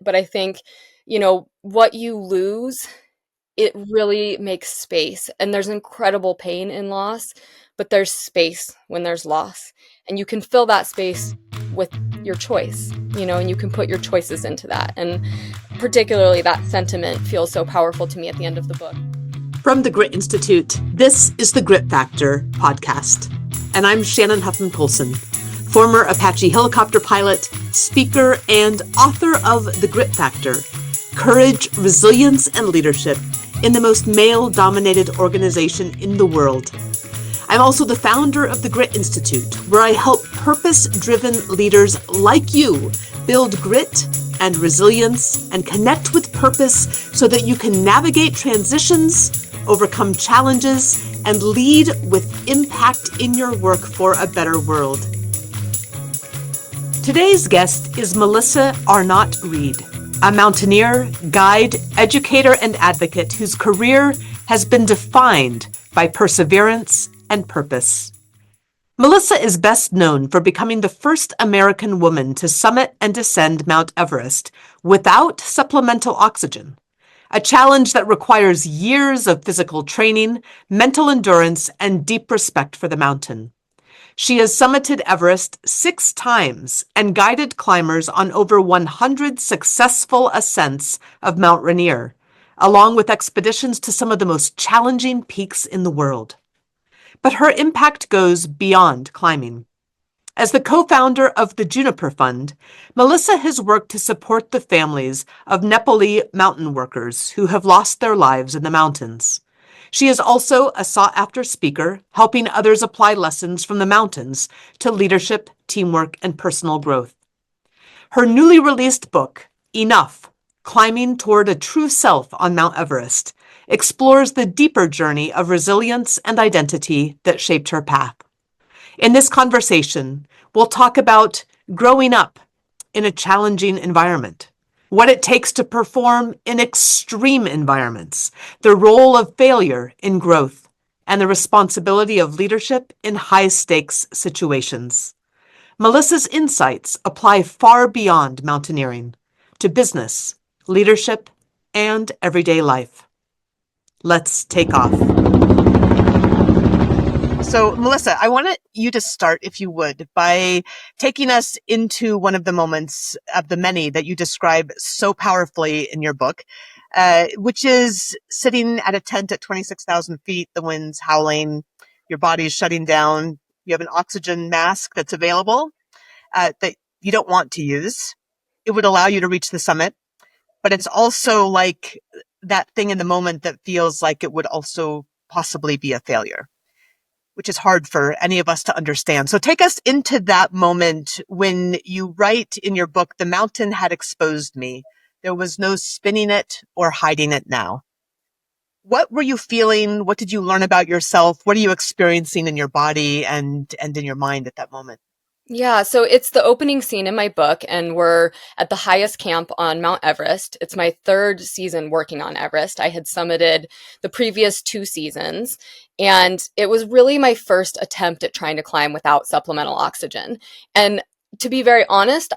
but I think, what you lose, it really makes space. And there's incredible pain in loss, but there's space when there's loss. And you can fill that space with your choice, and you can put your choices into that. And particularly that sentiment feels so powerful to me at the end of the book. From the Grit Institute, this is the Grit Factor podcast. And I'm Shannon Huffman-Colson, former Apache helicopter pilot, speaker, and author of The Grit Factor, Courage, Resilience, and Leadership in the most male-dominated organization in the world. I'm also the founder of the Grit Institute, where I help purpose-driven leaders like you build grit and resilience and connect with purpose so that you can navigate transitions, overcome challenges, and lead with impact in your work for a better world. Today's guest is Melissa Arnot Reid, a mountaineer, guide, educator, and advocate whose career has been defined by perseverance and purpose. Melissa is best known for becoming the first American woman to summit and descend Mount Everest without supplemental oxygen, a challenge that requires years of physical training, mental endurance, and deep respect for the mountain. She has summited Everest 6 times and guided climbers on over 100 successful ascents of Mount Rainier, along with expeditions to some of the most challenging peaks in the world. But her impact goes beyond climbing. As the co-founder of the Juniper Fund, Melissa has worked to support the families of Nepali mountain workers who have lost their lives in the mountains. She is also a sought-after speaker, helping others apply lessons from the mountains to leadership, teamwork, and personal growth. Her newly released book, Enough: Climbing Toward a True Self on Mount Everest, explores the deeper journey of resilience and identity that shaped her path. In this conversation, we'll talk about growing up in a challenging environment, what it takes to perform in extreme environments, the role of failure in growth, and the responsibility of leadership in high-stakes situations. Melissa's insights apply far beyond mountaineering to business, leadership, and everyday life. Let's take off. So, Melissa, I want you to start, if you would, by taking us into one of the moments of the many that you describe so powerfully in your book, which is sitting at a tent at 26,000 feet, the wind's howling, your body's shutting down, you have an oxygen mask that's available that you don't want to use. It would allow you to reach the summit, but it's also like that thing in the moment that feels like it would also possibly be a failure, which is hard for any of us to understand. So take us into that moment when you write in your book, "The mountain had exposed me. There was no spinning it or hiding it now." What were you feeling? What did you learn about yourself? What are you experiencing in your body and in your mind at that moment? Yeah, so it's the opening scene in my book, and we're at the highest camp on Mount Everest. It's my 3rd season working on Everest. I had summited the previous 2 seasons, and it was really my first attempt at trying to climb without supplemental oxygen. And to be very honest,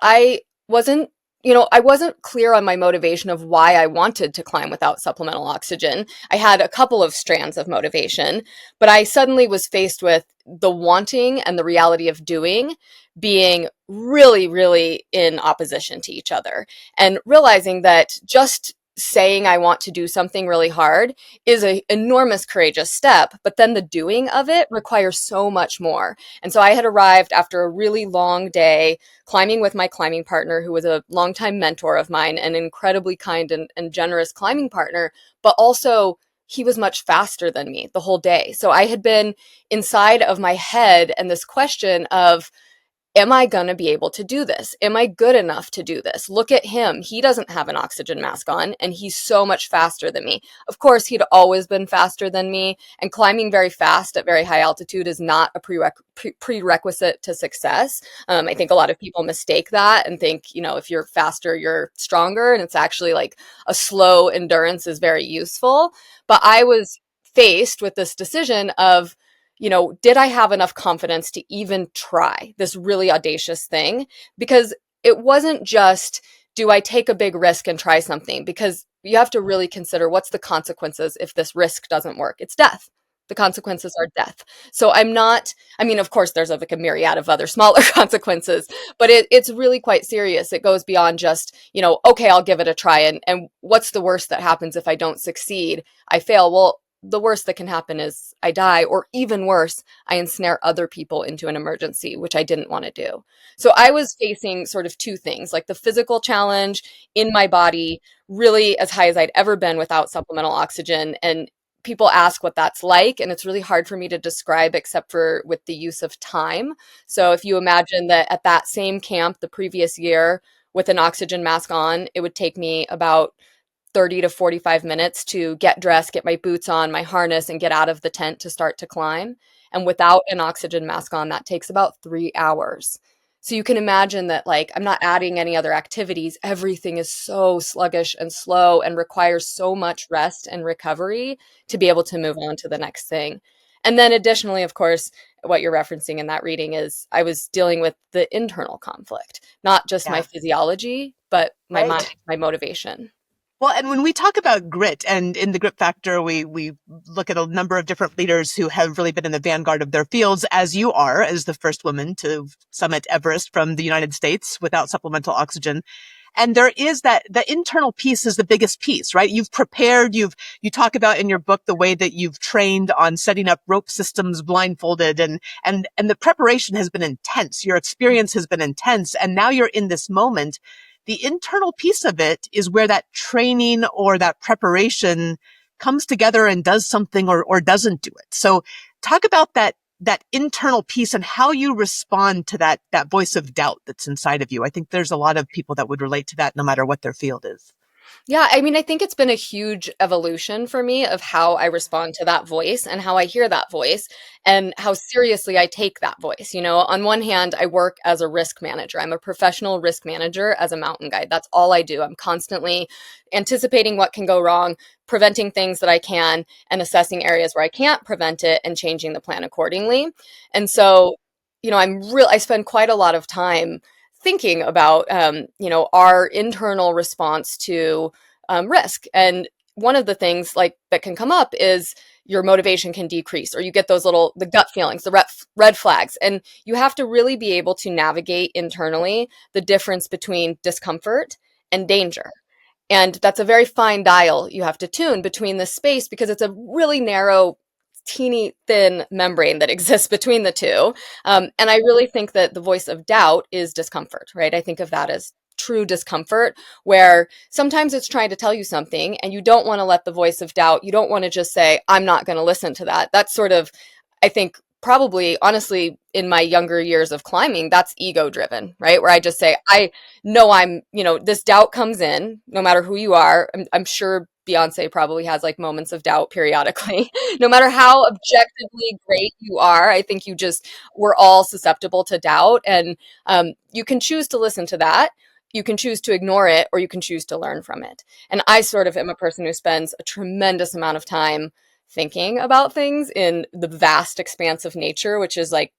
wasn't I wasn't clear on my motivation of why I wanted to climb without supplemental oxygen. I had a couple of strands of motivation, but I suddenly was faced with the wanting and the reality of doing being really, really in opposition to each other. And realizing that just saying I want to do something really hard is an enormous courageous step, but then the doing of it requires so much more. And so I had arrived after a really long day climbing with my climbing partner, who was a longtime mentor of mine, an incredibly kind and generous climbing partner, but also he was much faster than me the whole day. So I had been inside of my head and this question of, am I going to be able to do this? Am I good enough to do this? Look at him. He doesn't have an oxygen mask on, and he's so much faster than me. Of course, he'd always been faster than me, and climbing very fast at very high altitude is not a prerequisite to success. I think a lot of people mistake that and think, if you're faster, you're stronger, and it's actually like a slow endurance is very useful. But I was faced with this decision of, did I have enough confidence to even try this really audacious thing? Because it wasn't just do I take a big risk and try something? Because you have to really consider what's the consequences if this risk doesn't work. It's death. The consequences are death. So I'm not, I mean, of course, there's like a myriad of other smaller consequences, but it's really quite serious. It goes beyond just, okay, I'll give it a try. And what's the worst that happens if I don't succeed? I fail. Well, the worst that can happen is I die, or even worse, I ensnare other people into an emergency, which I didn't want to do. So I was facing sort of two things, like the physical challenge in my body, really as high as I'd ever been without supplemental oxygen. And people ask what that's like, and it's really hard for me to describe except for with the use of time. So if you imagine that at that same camp the previous year with an oxygen mask on, it would take me about 30 to 45 minutes to get dressed, get my boots on, my harness, and get out of the tent to start to climb. And without an oxygen mask on, that takes about 3 hours. So you can imagine that, like, I'm not adding any other activities. Everything is so sluggish and slow and requires so much rest and recovery to be able to move on to the next thing. And then, additionally, of course, what you're referencing in that reading is I was dealing with the internal conflict, not just my Yeah, physiology, but my mind, right. my motivation. Well, and when we talk about grit, and in the Grit Factor, we look at a number of different leaders who have really been in the vanguard of their fields, as you are, as the first woman to summit Everest from the United States without supplemental oxygen. And there is that the internal piece is the biggest piece, right? You've prepared, you talk about in your book the way that you've trained on setting up rope systems blindfolded, and the preparation has been intense. Your experience has been intense. And now you're in this moment. The internal piece of it is where that training or that preparation comes together and does something or doesn't do it. So talk about that internal piece and how you respond to that voice of doubt that's inside of you. I think there's a lot of people that would relate to that no matter what their field is. Yeah, I mean, I think it's been a huge evolution for me of how I respond to that voice and how I hear that voice and how seriously I take that voice. On one hand, I work as a risk manager. I'm a professional risk manager as a mountain guide. That's all I do. I'm constantly anticipating what can go wrong, preventing things that I can, and assessing areas where I can't prevent it and changing the plan accordingly. And so, I spend quite a lot of time thinking about our internal response to risk. And one of the things like that can come up is your motivation can decrease, or you get the gut feelings, the red flags, and you have to really be able to navigate internally the difference between discomfort and danger. And that's a very fine dial you have to tune between this space, because it's a really narrow, teeny thin membrane that exists between the two. And I really think that the voice of doubt is discomfort, right? I think of that as true discomfort, where sometimes it's trying to tell you something and you don't want to let the voice of doubt, you don't want to just say, I'm not going to listen to that. That's sort of, I think, probably honestly in my younger years of climbing, that's ego driven, right? Where I just say, I know this doubt comes in no matter who you are. I'm sure Beyonce probably has like moments of doubt periodically. No matter how objectively great you are, I think we're all susceptible to doubt. And you can choose to listen to that. You can choose to ignore it, or you can choose to learn from it. And I sort of am a person who spends a tremendous amount of time thinking about things in the vast expanse of nature, which is like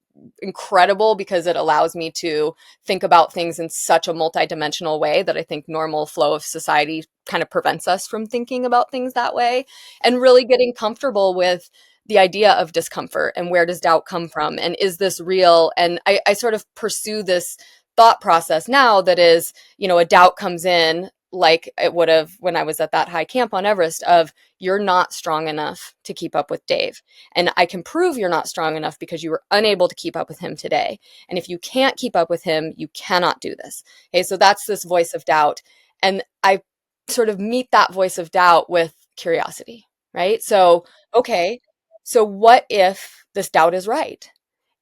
incredible because it allows me to think about things in such a multidimensional way that I think normal flow of society kind of prevents us from thinking about things that way, and really getting comfortable with the idea of discomfort and where does doubt come from and is this real. And I sort of pursue this thought process now that is, a doubt comes in like it would have when I was at that high camp on Everest of you're not strong enough to keep up with Dave. And I can prove you're not strong enough because you were unable to keep up with him today. And if you can't keep up with him, you cannot do this. Okay, so that's this voice of doubt. And I sort of meet that voice of doubt with curiosity, right? So, okay, so what if this doubt is right?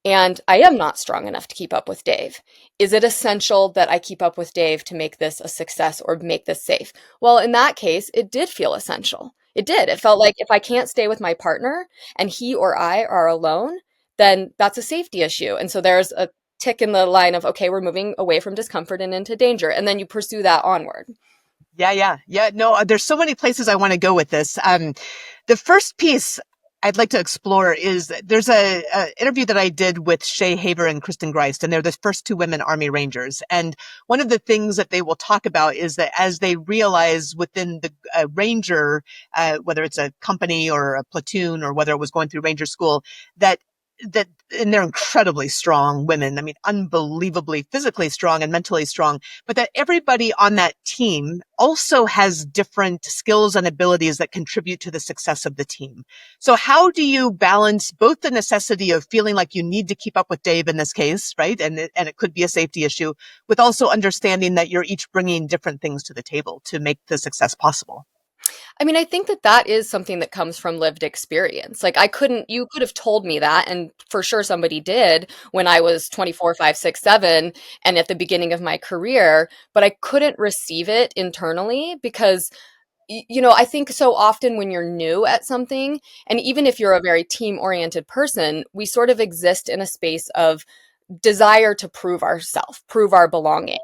And I am not strong enough to keep up with Dave. Is it essential that I keep up with Dave to make this a success or make this safe? Well, in that case, it did feel essential. It did. It felt like if I can't stay with my partner and he or I are alone, then that's a safety issue. And so there's a tick in the line of, okay, we're moving away from discomfort and into danger. And then you pursue that onward. Yeah. No, there's so many places I want to go with this. The first piece, I'd like to explore is there's a interview that I did with Shay Haber and Kristen Greist, and they're the first two women Army Rangers. And one of the things that they will talk about is that as they realize within the Ranger, whether it's a company or a platoon or whether it was going through Ranger school, that and they're incredibly strong women. I mean, unbelievably physically strong and mentally strong, but that everybody on that team also has different skills and abilities that contribute to the success of the team. So how do you balance both the necessity of feeling like you need to keep up with Dave in this case, right? And it could be a safety issue, with also understanding that you're each bringing different things to the table to make the success possible. I mean, I think that that is something that comes from lived experience. Like, I couldn't, you could have told me that, and for sure somebody did when I was 24, 5, 6, 7, and at the beginning of my career, but I couldn't receive it internally because I think so often when you're new at something, and even if you're a very team-oriented person, we sort of exist in a space of desire to prove ourselves, prove our belonging.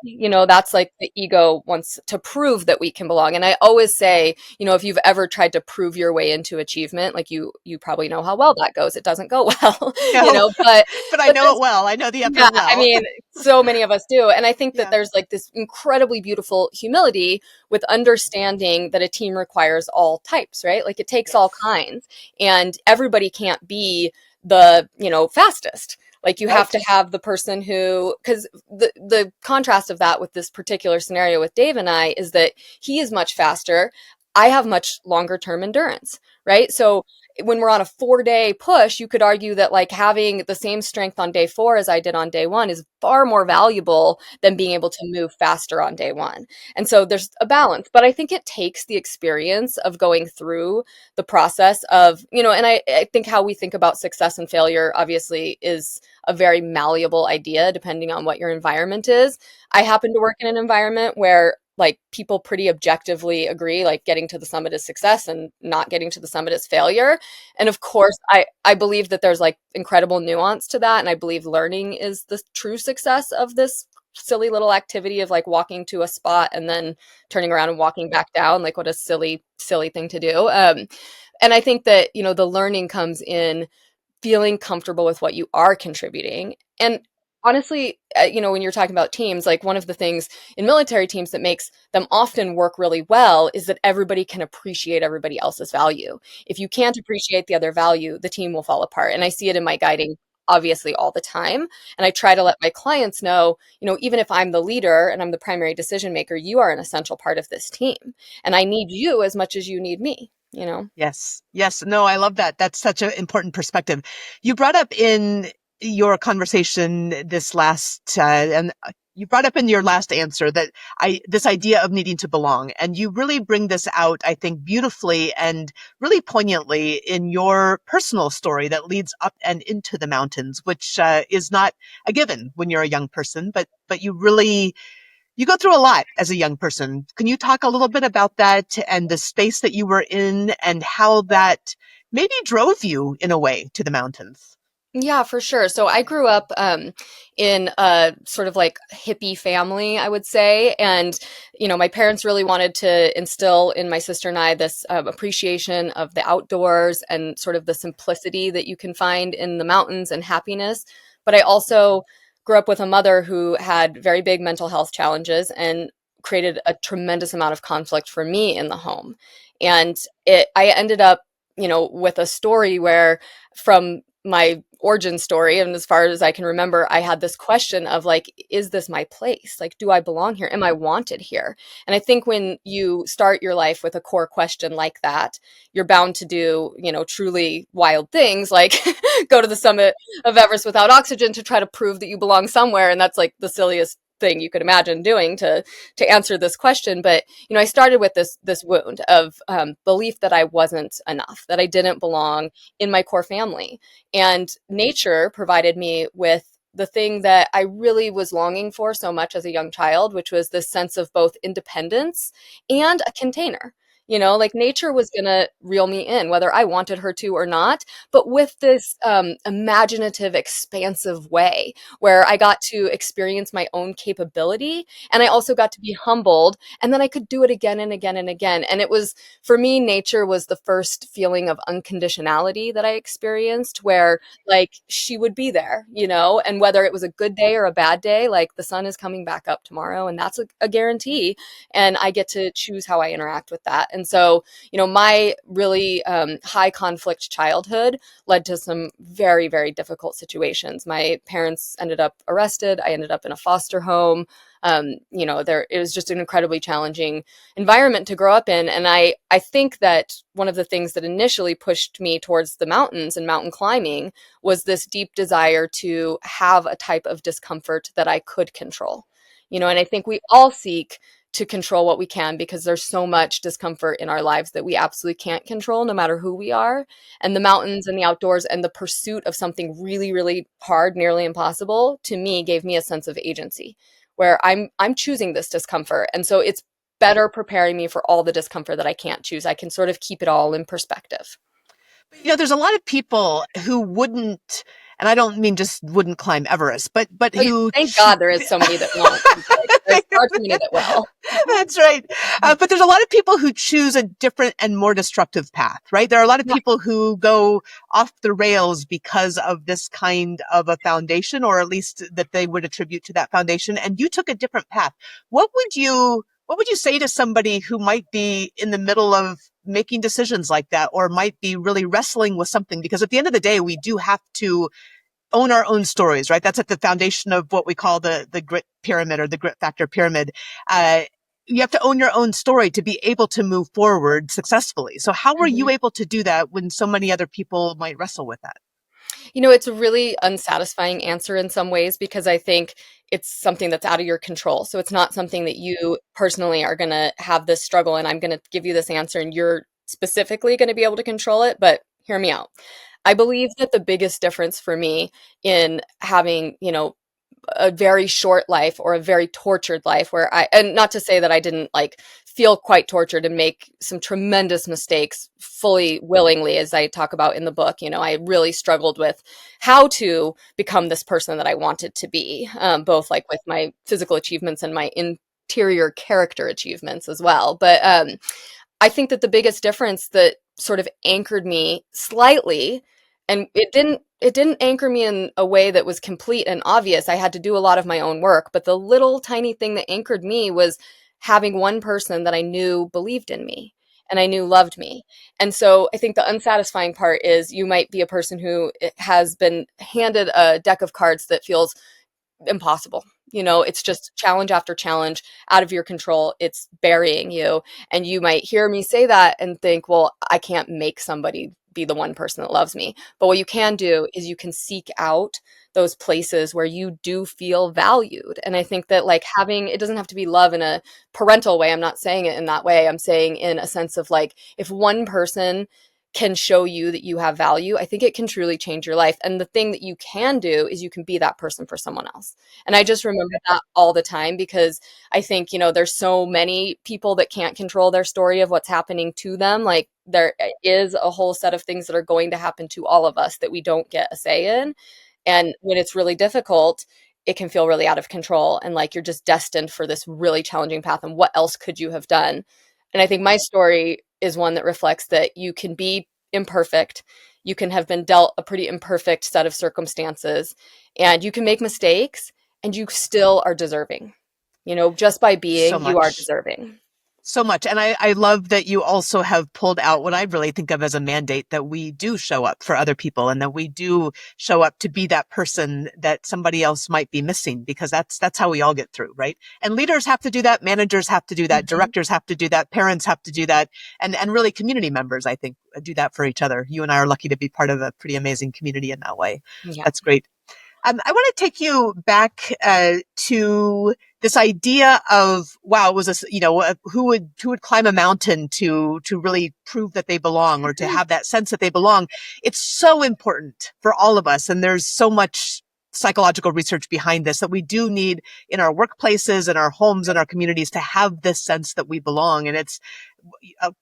That's like the ego wants to prove that we can belong. And I always say, if you've ever tried to prove your way into achievement, like you probably know how well that goes. It doesn't go well, No, but but I but know this it well. I know the yeah, effort I well. mean, so many of us do. And I think that Yeah. there's like this incredibly beautiful humility with understanding that a team requires all types, right? Like it takes all Yes. kinds, and everybody can't be the fastest. Like you have Right. to have the person who, because the contrast of that with this particular scenario with Dave and I is that he is much faster. I have much longer term endurance, right? So when we're on a 4-day push, you could argue that like having the same strength on day 4 as I did on day 1 is far more valuable than being able to move faster on day 1. And so there's a balance, but I think it takes the experience of going through the process of and I think how we think about success and failure obviously is a very malleable idea depending on what your environment is. I happen to work in an environment where like people pretty objectively agree like getting to the summit is success and not getting to the summit is failure. And of course, I believe that there's like incredible nuance to that, and I believe learning is the true success of this silly little activity of like walking to a spot and then turning around and walking back down. Like what a silly thing to do. And I think that the learning comes in feeling comfortable with what you are contributing. And honestly, when you're talking about teams, like one of the things in military teams that makes them often work really well is that everybody can appreciate everybody else's value. If you can't appreciate the other value, the team will fall apart. And I see it in my guiding obviously all the time. And I try to let my clients know, even if I'm the leader and I'm the primary decision maker, you are an essential part of this team. And I need you as much as you need me. Yes. Yes. No, I love that. That's such an important perspective. You brought up in your conversation this last, and you brought up in your last answer that this idea of needing to belong, and you really bring this out, I think, beautifully and really poignantly in your personal story that leads up and into the mountains, which is not a given when you're a young person, but you go through a lot as a young person. Can you talk a little bit about that and the space that you were in and how that maybe drove you in a way to the mountains? Yeah, for sure. So I grew up in a sort of like hippie family, I would say. And my parents really wanted to instill in my sister and I this appreciation of the outdoors and sort of the simplicity that you can find in the mountains and happiness. But I also grew up with a mother who had very big mental health challenges and created a tremendous amount of conflict for me in the home. And I ended up with a story where from my origin story and as far as I can remember, I had this question of like, is this my place? Like, do I belong here? Am I wanted here? And I think when you start your life with a core question like that, you're bound to do truly wild things like go to the summit of Everest without oxygen to try to prove that you belong somewhere. And that's like the silliest thing you could imagine doing to answer this question. But I started with this wound of belief that I wasn't enough, that I didn't belong in my core family. And nature provided me with the thing that I really was longing for so much as a young child, which was this sense of both independence and a container. Like nature was going to reel me in, whether I wanted her to or not, but with this imaginative, expansive way where I got to experience my own capability. And I also got to be humbled. And then I could do it again and again and again. And it was, for me, nature was the first feeling of unconditionality that I experienced, where like she would be there, and whether it was a good day or a bad day, like the sun is coming back up tomorrow, and that's a guarantee. And I get to choose how I interact with that. And so, my really high conflict childhood led to some very, very difficult situations. My parents ended up arrested. I ended up in a foster home. It was just an incredibly challenging environment to grow up in. And I think that one of the things that initially pushed me towards the mountains and mountain climbing was this deep desire to have a type of discomfort that I could control. And I think we all seek to control what we can, because there's so much discomfort in our lives that we absolutely can't control, no matter who we are. And the mountains and the outdoors and the pursuit of something really, really hard, nearly impossible, to me gave me a sense of agency, where I'm choosing this discomfort. And so it's better preparing me for all the discomfort that I can't choose. I can sort of keep it all in perspective. There's a lot of people who wouldn't, and I don't mean just wouldn't climb Everest, but Oh, who thank God there is so many that won't. There's far too many that will. That's right. But there's a lot of people who choose a different and more destructive path, right? There are a lot of Yeah. people who go off the rails because of this kind of a foundation, or at least that they would attribute to that foundation. And you took a different path. What would you say to somebody who might be in the middle of making decisions like that, or might be really wrestling with something? Because at the end of the day, we do have to own our own stories, right? That's at the foundation of what we call the grit pyramid, or the grit factor pyramid. You have to own your own story to be able to move forward successfully. So how were you Mhm. able to do that when so many other people might wrestle with that? It's a really unsatisfying answer in some ways, because I think it's something that's out of your control. So it's not something that you personally are going to have this struggle, and I'm going to give you this answer and you're specifically going to be able to control it. But hear me out. I believe that the biggest difference for me in having, a very short life or a very tortured life, where and not to say that I didn't like feel quite tortured and make some tremendous mistakes fully willingly, as I talk about in the book. I really struggled with how to become this person that I wanted to be, both like with my physical achievements and my interior character achievements as well. But I think that the biggest difference that sort of anchored me slightly, and it didn't anchor me in a way that was complete and obvious. I had to do a lot of my own work, but the little tiny thing that anchored me was having one person that I knew believed in me and I knew loved me. And so I think the unsatisfying part is you might be a person who has been handed a deck of cards that feels impossible. It's just challenge after challenge, out of your control. It's burying you. And you might hear me say that and think, well, I can't make somebody be the one person that loves me. But what you can do is you can seek out those places where you do feel valued. And I think that like having, it doesn't have to be love in a parental way. I'm not saying it in that way. I'm saying in a sense of like, if one person can show you that you have value, I think it can truly change your life. And the thing that you can do is you can be that person for someone else. And I just remember that all the time, because I think, there's so many people that can't control their story of what's happening to them. Like there is a whole set of things that are going to happen to all of us that we don't get a say in. And when it's really difficult, it can feel really out of control, and like you're just destined for this really challenging path. And what else could you have done? And I think my story is one that reflects that you can be imperfect. You can have been dealt a pretty imperfect set of circumstances, and you can make mistakes, and you still are deserving. Just by So being, you are much. deserving. So much. And I love that you also have pulled out what I really think of as a mandate, that we do show up for other people, and that we do show up to be that person that somebody else might be missing, because that's how we all get through, right? And leaders have to do that. Managers have to do that. Mhm. Directors have to do that. Parents have to do that. And really community members, I think, do that for each other. You and I are lucky to be part of a pretty amazing community in that way. Yeah. That's great. I want to take you back to this idea of, wow, it was who would climb a mountain to really prove that they belong, or to have that sense that they belong. It's so important for all of us, and there's so much psychological research behind this, that we do need in our workplaces and our homes and our communities to have this sense that we belong. And it's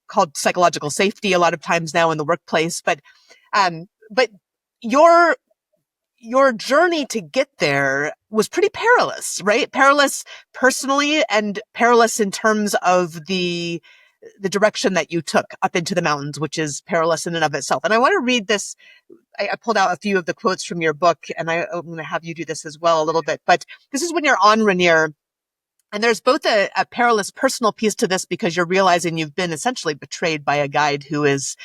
called psychological safety a lot of times now in the workplace. But your journey to get there was pretty perilous, right? Perilous personally and perilous in terms of the direction that you took up into the mountains, which is perilous in and of itself. And I want to read this. I pulled out a few of the quotes from your book, and I'm going to have you do this as well a little bit. But this is when you're on Rainier, and there's both a perilous personal piece to this because you're realizing you've been essentially betrayed by a guide who is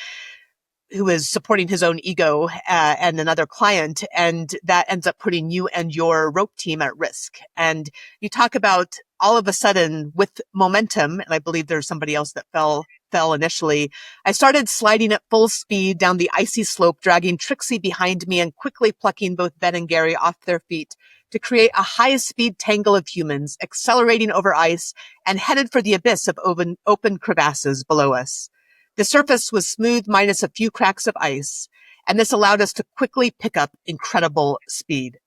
supporting his own ego and another client, and that ends up putting you and your rope team at risk. And you talk about all of a sudden with momentum, and I believe there's somebody else that fell initially. I started sliding at full speed down the icy slope, dragging Trixie behind me and quickly plucking both Ben and Gary off their feet to create a high-speed tangle of humans, accelerating over ice and headed for the abyss of open crevasses below us. The surface was smooth minus a few cracks of ice, and this allowed us to quickly pick up incredible speed.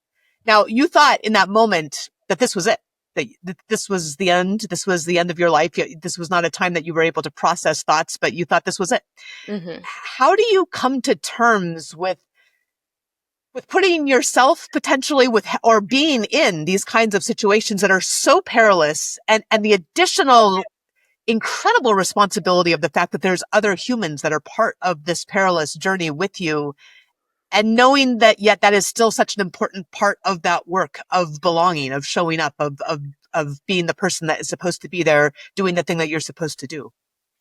Now, you thought in that moment that this was it, that this was the end. This was the end of your life. This was not a time that you were able to process thoughts, but you thought this was it. Mm-hmm. How do you come to terms with putting yourself potentially with, or being in these kinds of situations that are so perilous, and the additional incredible responsibility of the fact that there's other humans that are part of this perilous journey with you, and knowing that yet that is still such an important part of that work of belonging, of showing up, of being the person that is supposed to be there, doing the thing that you're supposed to do.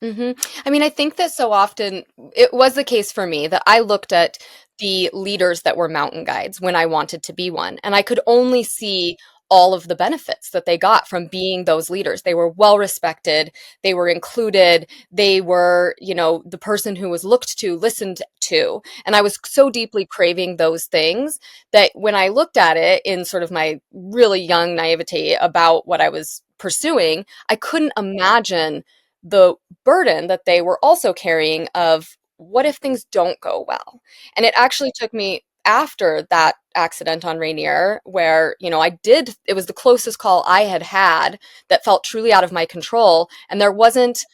Mm-hmm. I mean, I think that so often it was the case for me that I looked at the leaders that were mountain guides when I wanted to be one, and I could only see all of the benefits that they got from being those leaders. They were well respected, they were included, they were, the person who was looked to, listened to. And I was so deeply craving those things that when I looked at it in sort of my really young naivety about what I was pursuing, I couldn't imagine the burden that they were also carrying of what if things don't go well? And it actually took me after that accident on Rainier, where, it was the closest call I had had that felt truly out of my control. And there wasn't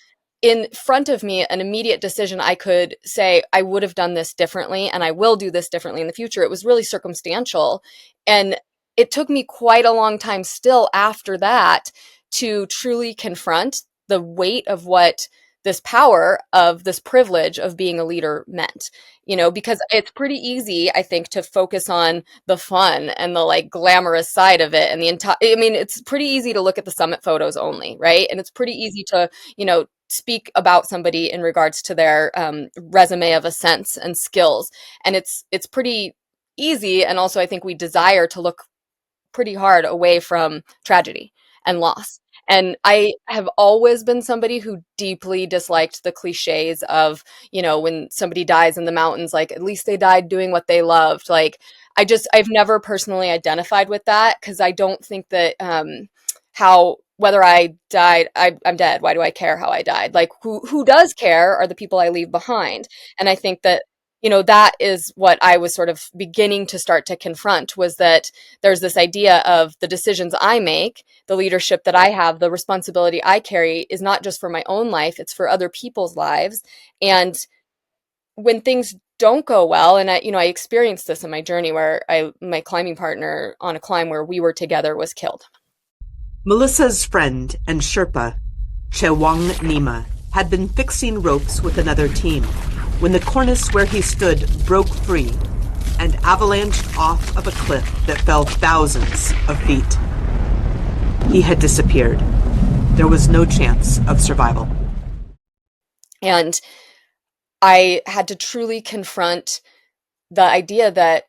in front of me an immediate decision I could say, I would have done this differently and I will do this differently in the future. It was really circumstantial. And it took me quite a long time still after that to truly confront the weight of what this power of this privilege of being a leader meant, because it's pretty easy, I think, to focus on the fun and the like glamorous side of it. And it's pretty easy to look at the summit photos only, right? And it's pretty easy to, speak about somebody in regards to their resume of ascents and skills. And it's pretty easy. And also I think we desire to look pretty hard away from tragedy and loss. And I have always been somebody who deeply disliked the cliches of, when somebody dies in the mountains, like at least they died doing what they loved. Like I've never personally identified with that because I don't think that whether I died, I'm dead. Why do I care how I died? Like who does care are the people I leave behind. And I think that that is what I was sort of beginning to start to confront, was that there's this idea of the decisions I make, the leadership that I have, the responsibility I carry is not just for my own life, it's for other people's lives. And when things don't go well, and I experienced this in my journey where my climbing partner on a climb where we were together was killed. Melissa's friend and Sherpa, Chewang Nima, had been fixing ropes with another team when the cornice where he stood broke free and avalanched off of a cliff that fell thousands of feet. He had disappeared. There was no chance of survival. And I had to truly confront the idea that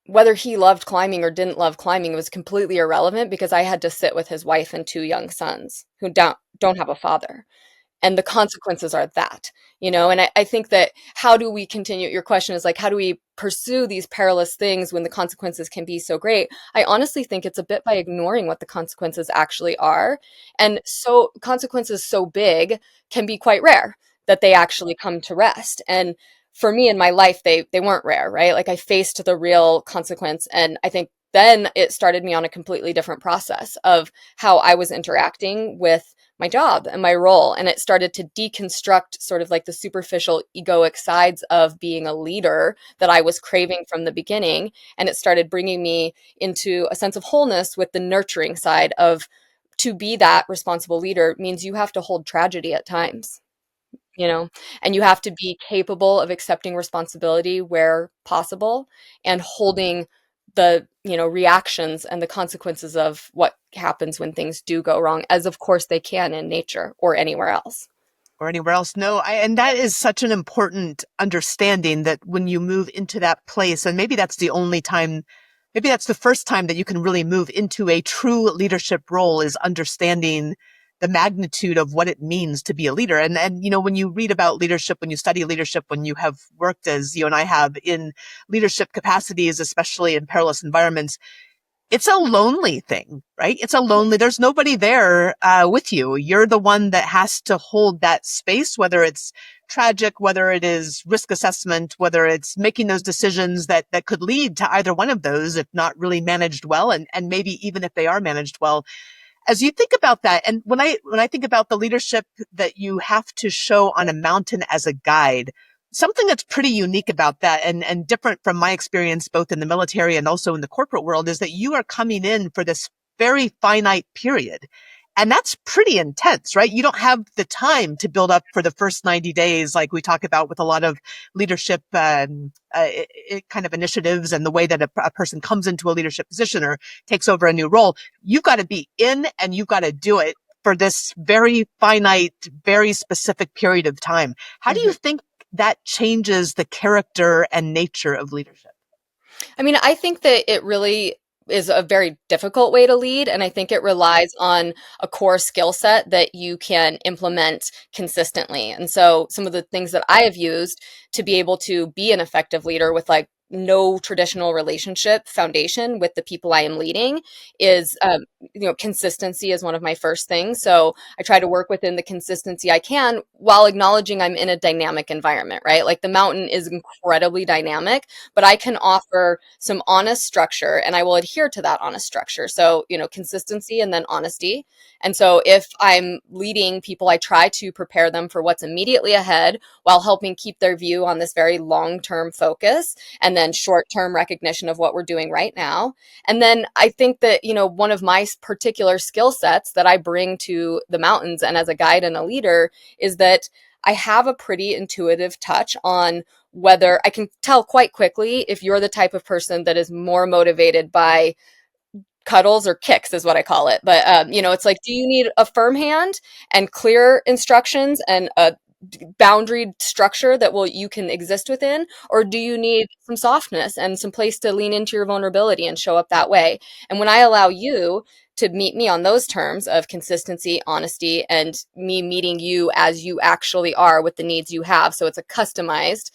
whether he loved climbing or didn't love climbing was completely irrelevant, because I had to sit with his wife and two young sons who don't have a father. And the consequences are that, and I think that how do we continue? Your question is like, how do we pursue these perilous things when the consequences can be so great? I honestly think it's a bit by ignoring what the consequences actually are. And so consequences so big can be quite rare that they actually come to rest. And for me in my life, they weren't rare, right? Like I faced the real consequence. And I think then it started me on a completely different process of how I was interacting with my job and my role. And it started to deconstruct sort of like the superficial egoic sides of being a leader that I was craving from the beginning. And it started bringing me into a sense of wholeness with the nurturing side of, to be that responsible leader means you have to hold tragedy at times, you know, and you have to be capable of accepting responsibility where possible and holding the, reactions and the consequences of what happens when things do go wrong, as of course they can in nature or anywhere else. Or anywhere else. No, and that is such an important understanding that when you move into that place, and maybe that's the only time, maybe that's the first time that you can really move into a true leadership role, is understanding the magnitude of what it means to be a leader. And when you read about leadership, when you study leadership, when you have worked as you and I have in leadership capacities, especially in perilous environments, it's a lonely thing, right? There's nobody there with you. You're the one that has to hold that space, whether it's tragic, whether it is risk assessment, whether it's making those decisions that could lead to either one of those if not really managed well. And maybe even if they are managed well, as you think about that, and when I think about the leadership that you have to show on a mountain as a guide, something that's pretty unique about that and different from my experience, both in the military and also in the corporate world, is that you are coming in for this very finite period. And that's pretty intense, right? You don't have the time to build up for the first 90 days, like we talk about with a lot of leadership kind of initiatives and the way that a person comes into a leadership position or takes over a new role. You've got to be in and you've got to do it for this very finite, very specific period of time. How do you Mhm. think that changes the character and nature of leadership? I mean, I think that it really is a very difficult way to lead. And I think it relies on a core skill set that you can implement consistently. And so some of the things that I have used to be able to be an effective leader with like no traditional relationship foundation with the people I am leading is, consistency is one of my first things. So I try to work within the consistency I can while acknowledging I'm in a dynamic environment, right? Like the mountain is incredibly dynamic, but I can offer some honest structure and I will adhere to that honest structure. So, consistency and then honesty. And so if I'm leading people, I try to prepare them for what's immediately ahead while helping keep their view on this very long-term focus and then short-term recognition of what we're doing right now. And then I think that, one of my particular skill sets that I bring to the mountains and as a guide and a leader is that I have a pretty intuitive touch on whether I can tell quite quickly if you're the type of person that is more motivated by cuddles or kicks is what I call it. But it's like, do you need a firm hand and clear instructions and a boundary structure that will you can exist within, or do you need some softness and some place to lean into your vulnerability and show up that way? And when I allow you to meet me on those terms of consistency, honesty, and me meeting you as you actually are with the needs you have, so it's a customized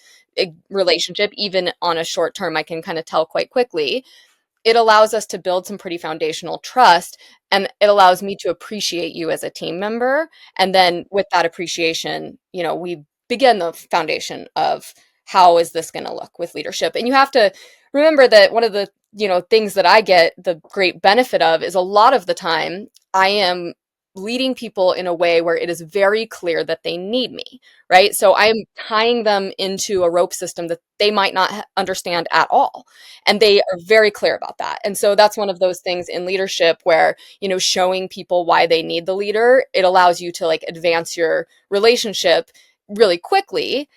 relationship, even on a short term, I can kind of tell quite quickly, it allows us to build some pretty foundational trust, and it allows me to appreciate you as a team member. And then with that appreciation, we begin the foundation of how is this going to look with leadership. And you have to remember that one of the things that I get the great benefit of is a lot of the time I am leading people in a way where it is very clear that they need me, right? So I'm tying them into a rope system that they might not understand at all. And they are very clear about that. And so that's one of those things in leadership where, showing people why they need the leader, it allows you to like advance your relationship really quickly.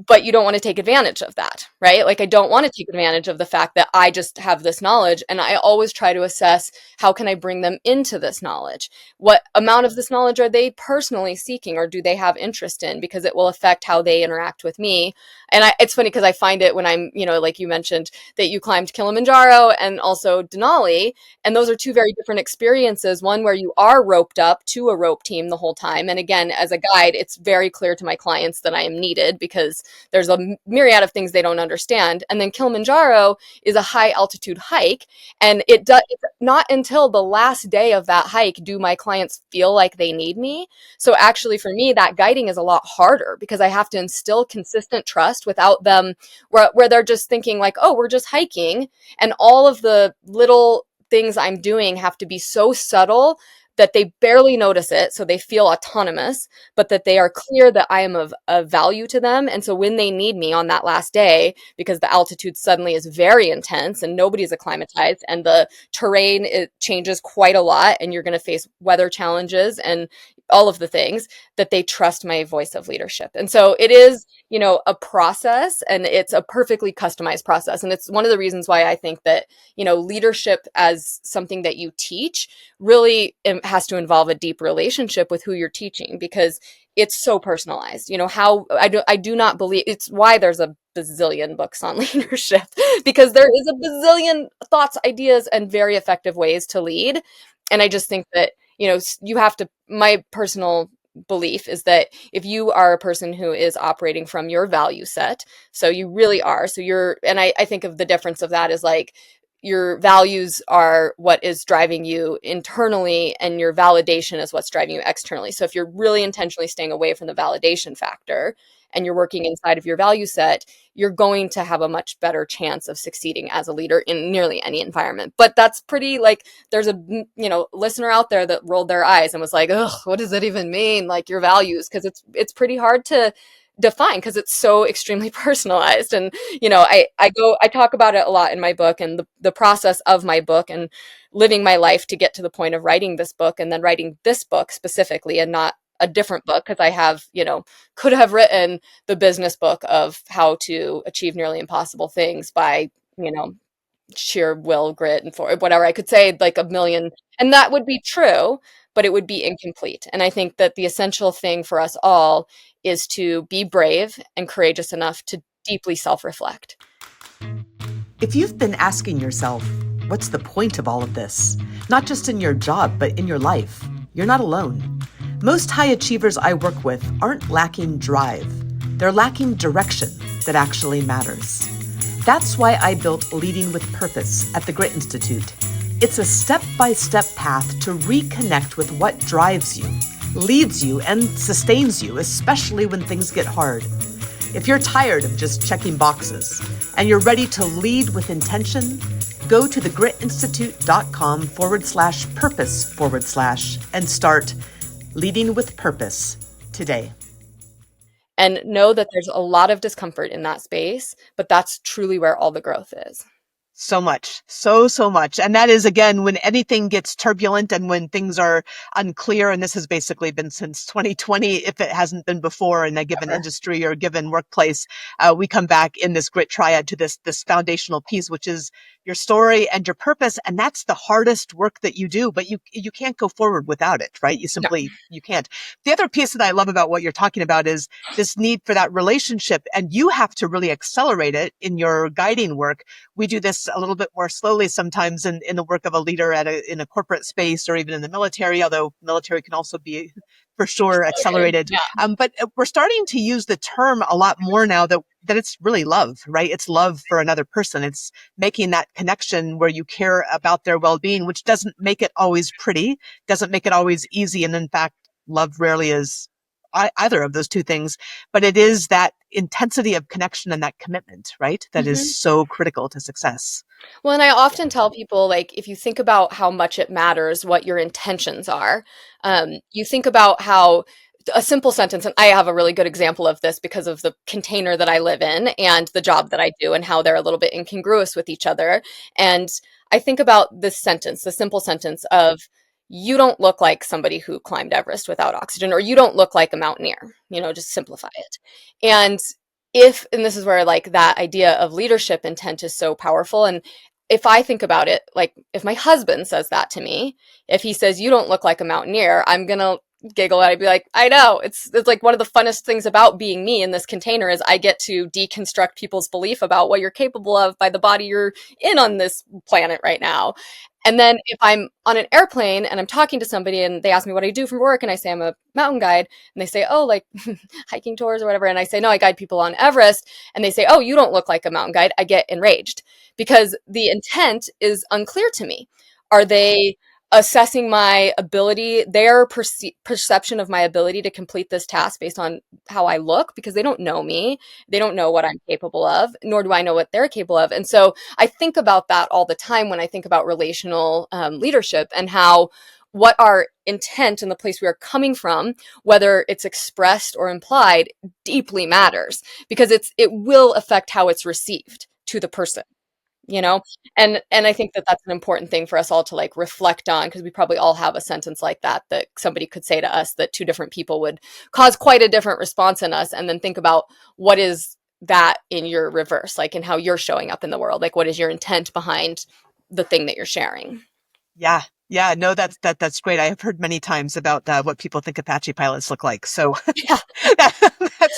But you don't want to take advantage of that, right? Like I don't want to take advantage of the fact that I just have this knowledge, and I always try to assess how can I bring them into this knowledge? What amount of this knowledge are they personally seeking or do they have interest in? Because it will affect how they interact with me. And it's funny because I find it when I'm, like you mentioned that you climbed Kilimanjaro and also Denali, and those are two very different experiences. One where you are roped up to a rope team the whole time. And again, as a guide, it's very clear to my clients that I am needed because there's a myriad of things they don't understand. And then Kilimanjaro is a high altitude hike, and it's not until the last day of that hike do my clients feel like they need me. So actually for me, that guiding is a lot harder because I have to instill consistent trust without them, where they're just thinking like, oh, we're just hiking, and all of the little things I'm doing have to be so subtle that they barely notice it, so they feel autonomous, but that they are clear that I am of value to them. And so when they need me on that last day, because the altitude suddenly is very intense and nobody's acclimatized and the terrain, it changes quite a lot, and you're going to face weather challenges and all of the things, that they trust my voice of leadership. And so it is, a process, and it's a perfectly customized process. And it's one of the reasons why I think that, leadership as something that you teach really has to involve a deep relationship with who you're teaching, because it's so personalized. How I do not believe, it's why there's a bazillion books on leadership, because there is a bazillion thoughts, ideas, and very effective ways to lead. And I just think that, you have to, my personal belief is that if you are a person who is operating from your value set, so you really are, so you're, and I think of the difference of that is like, your values are what is driving you internally, and your validation is what's driving you externally. So if you're really intentionally staying away from the validation factor and you're working inside of your value set, you're going to have a much better chance of succeeding as a leader in nearly any environment. But that's pretty, like, there's a listener out there that rolled their eyes and was like, ugh, what does that even mean, like your values? Because it's pretty hard to define because it's so extremely personalized. And I talk about it a lot in my book, and the process of my book, and living my life to get to the point of writing this book, and then writing this book specifically and not a different book, because I have, could have written the business book of how to achieve nearly impossible things by, sheer will, grit, and for whatever. I could say like a million, and that would be true, but it would be incomplete. And I think that the essential thing for us all is to be brave and courageous enough to deeply self-reflect. If you've been asking yourself, what's the point of all of this? Not just in your job, but in your life, you're not alone. Most high achievers I work with aren't lacking drive. They're lacking direction that actually matters. That's why I built Leading with Purpose at the Grit Institute. It's a step-by-step path to reconnect with what drives you, leads you, and sustains you, especially when things get hard. If you're tired of just checking boxes and you're ready to lead with intention, go to thegritinstitute.com/purpose/ and start Leading with Purpose today. And know that there's a lot of discomfort in that space, but that's truly where all the growth is. So much, so much. And that is, again, when anything gets turbulent and when things are unclear, and this has basically been since 2020, if it hasn't been before in a given industry or a given workplace, we come back in this grit triad to this foundational piece, which is your story and your purpose. And that's the hardest work that you do, but you can't go forward without it, right? You can't. The other piece that I love about what you're talking about is this need for that relationship, and you have to really accelerate it in your guiding work. We do this a little bit more slowly sometimes in the work of a leader in a corporate space or even in the military, although military can also be for sure accelerated. Yeah. But we're starting to use the term a lot more now that it's really love, right? It's love for another person. It's making that connection where you care about their well-being, which doesn't make it always pretty, doesn't make it always easy. And in fact, love rarely is either of those two things, but it is that intensity of connection and that commitment, right? That is so critical to success. Well, and I often tell people, like, if you think about how much it matters what your intentions are, you think about how a simple sentence, and I have a really good example of this because of the container that I live in and the job that I do and how they're a little bit incongruous with each other. And I think about this sentence, the simple sentence of, you don't look like somebody who climbed Everest without oxygen, or you don't look like a mountaineer, just simplify it. And this is where like that idea of leadership intent is so powerful. And if I think about it, like if my husband says that to me, if he says, you don't look like a mountaineer, I'm going to giggle and I'd be like, I know, it's like one of the funnest things about being me in this container is I get to deconstruct people's belief about what you're capable of by the body you're in on this planet right now. And then if I'm on an airplane and I'm talking to somebody and they ask me what I do for work and I say I'm a mountain guide and they say, oh, like hiking tours or whatever. And I say, no, I guide people on Everest. And they say, oh, you don't look like a mountain guide. I get enraged because the intent is unclear to me. Are they assessing my ability, their perception of my ability to complete this task based on how I look? Because they don't know me. They don't know what I'm capable of, nor do I know what they're capable of. And so I think about that all the time when I think about relational leadership and how what our intent and the place we are coming from, whether it's expressed or implied, deeply matters because it will affect how it's received to the person, you know. And I think that that's an important thing for us all to like reflect on, because we probably all have a sentence like that that somebody could say to us that two different people would cause quite a different response in us, and then think about what is that in your reverse, like in how you're showing up in the world, like what is your intent behind the thing that you're sharing. Yeah. Yeah, no, that's great. I have heard many times about what people think Apache pilots look like. So Yeah. that's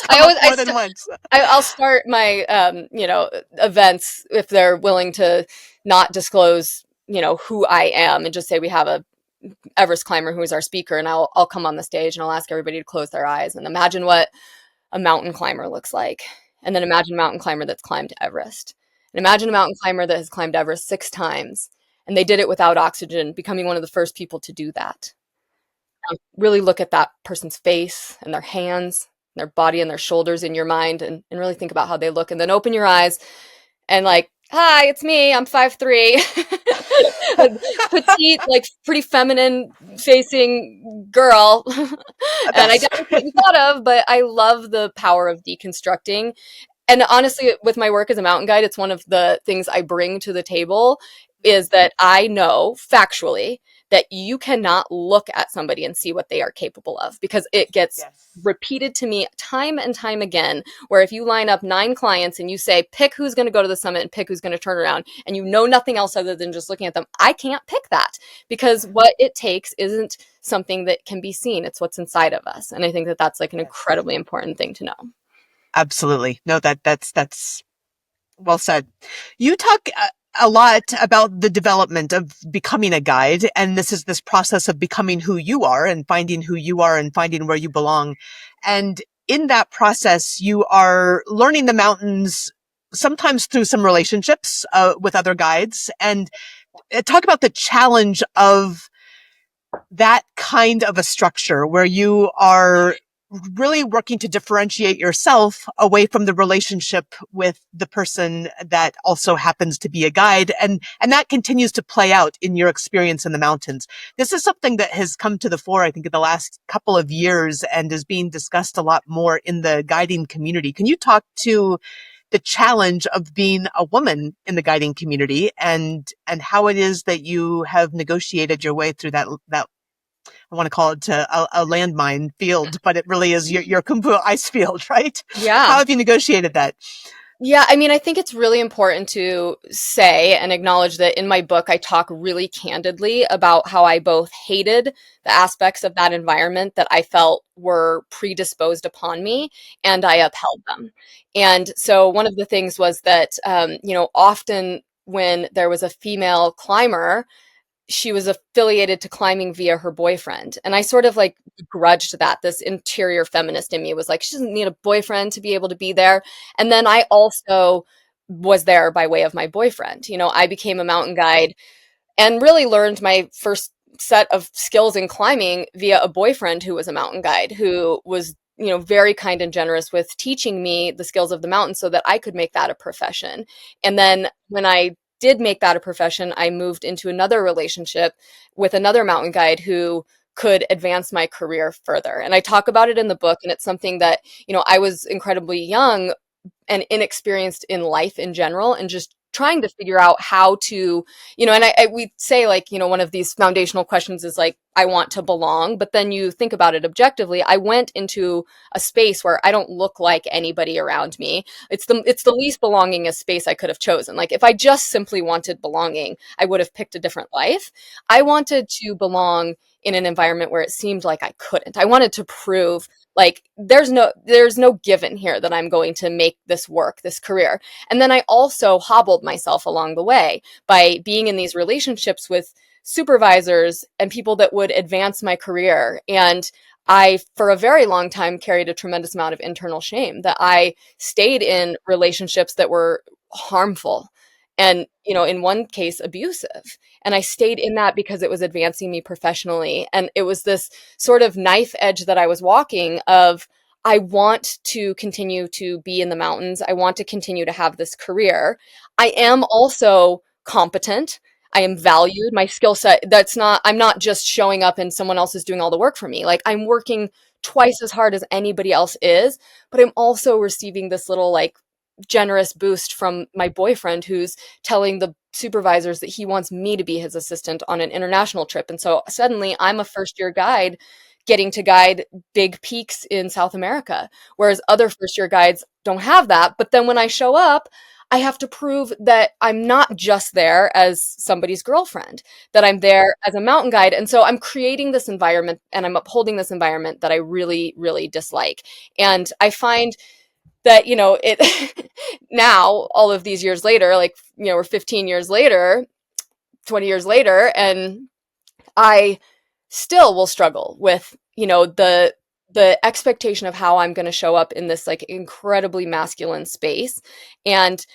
I come up always more than once. I'll start my events if they're willing to not disclose who I am, and just say we have a Everest climber who is our speaker, and I'll come on the stage and I'll ask everybody to close their eyes and imagine what a mountain climber looks like, and then imagine a mountain climber that's climbed Everest, and imagine a mountain climber that has climbed Everest 6 times, and they did it without oxygen, becoming one of the first people to do that. Really look at that person's face and their hands, their body and their shoulders in your mind, and really think about how they look, and then open your eyes and like, hi, it's me. I'm 5'3". A petite, like pretty feminine facing girl. And I That's doubt that's what you thought of, but I love the power of deconstructing. And honestly, with my work as a mountain guide, it's one of the things I bring to the table is that I know factually that you cannot look at somebody and see what they are capable of, because it gets yes. repeated to me time and time again, where if you line up 9 clients and you say, pick who's going to go to the summit and pick who's going to turn around, and you know nothing else other than just looking at them, I can't pick that, because what it takes isn't something that can be seen. It's what's inside of us. And I think that that's like an Yes. incredibly important thing to know. Absolutely. No, that's well said. You talk a lot about the development of becoming a guide, and this is this process of becoming who you are and finding who you are and finding where you belong. And in that process, you are learning the mountains sometimes through some relationships with other guides, and talk about the challenge of that kind of a structure where you are really working to differentiate yourself away from the relationship with the person that also happens to be a guide. And that continues to play out in your experience in the mountains. This is something that has come to the fore, I think, in the last couple of years and is being discussed a lot more in the guiding community. Can you talk to the challenge of being a woman in the guiding community and how it is that you have negotiated your way through that I want to call it a landmine field, but it really is your Kumbu ice field, right? Yeah. How have you negotiated that? Yeah, I mean, I think it's really important to say and acknowledge that in my book, I talk really candidly about how I both hated the aspects of that environment that I felt were predisposed upon me, and I upheld them. And so one of the things was that, often when there was a female climber, she was affiliated to climbing via her boyfriend. And I sort of like grudged that. This interior feminist in me was like, she doesn't need a boyfriend to be able to be there. And then I also was there by way of my boyfriend. I became a mountain guide and really learned my first set of skills in climbing via a boyfriend who was a mountain guide, who was very kind and generous with teaching me the skills of the mountain so that I could make that a profession. And then when I did make that a profession, I moved into another relationship with another mountain guide who could advance my career further. And I talk about it in the book, and it's something that, I was incredibly young and inexperienced in life in general, and just trying to figure out how to, and we say like, one of these foundational questions is like, I want to belong. But then you think about it objectively. I went into a space where I don't look like anybody around me. It's the least belonging space I could have chosen. Like if I just simply wanted belonging, I would have picked a different life. I wanted to belong in an environment where it seemed like I couldn't. I wanted to prove like there's no given here that I'm going to make this work, this career. And then I also hobbled myself along the way by being in these relationships with supervisors and people that would advance my career. And I, for a very long time, carried a tremendous amount of internal shame that I stayed in relationships that were harmful and, in one case, abusive. And I stayed in that because it was advancing me professionally. And it was this sort of knife edge that I was walking of, I want to continue to be in the mountains. I want to continue to have this career. I am also competent. I am valued. My skill set, I'm not just showing up and someone else is doing all the work for me. Like I'm working twice as hard as anybody else is, but I'm also receiving this little like generous boost from my boyfriend who's telling the supervisors that he wants me to be his assistant on an international trip. And so suddenly I'm a first year guide getting to guide big peaks in South America, whereas other first year guides don't have that. But then when I show up, I have to prove that I'm not just there as somebody's girlfriend, that I'm there as a mountain guide. And so I'm creating this environment and I'm upholding this environment that I really, really dislike. And I find that, it now, all of these years later, like, we're 15 years later, 20 years later, and I still will struggle with, the expectation of how I'm going to show up in this like incredibly masculine space. And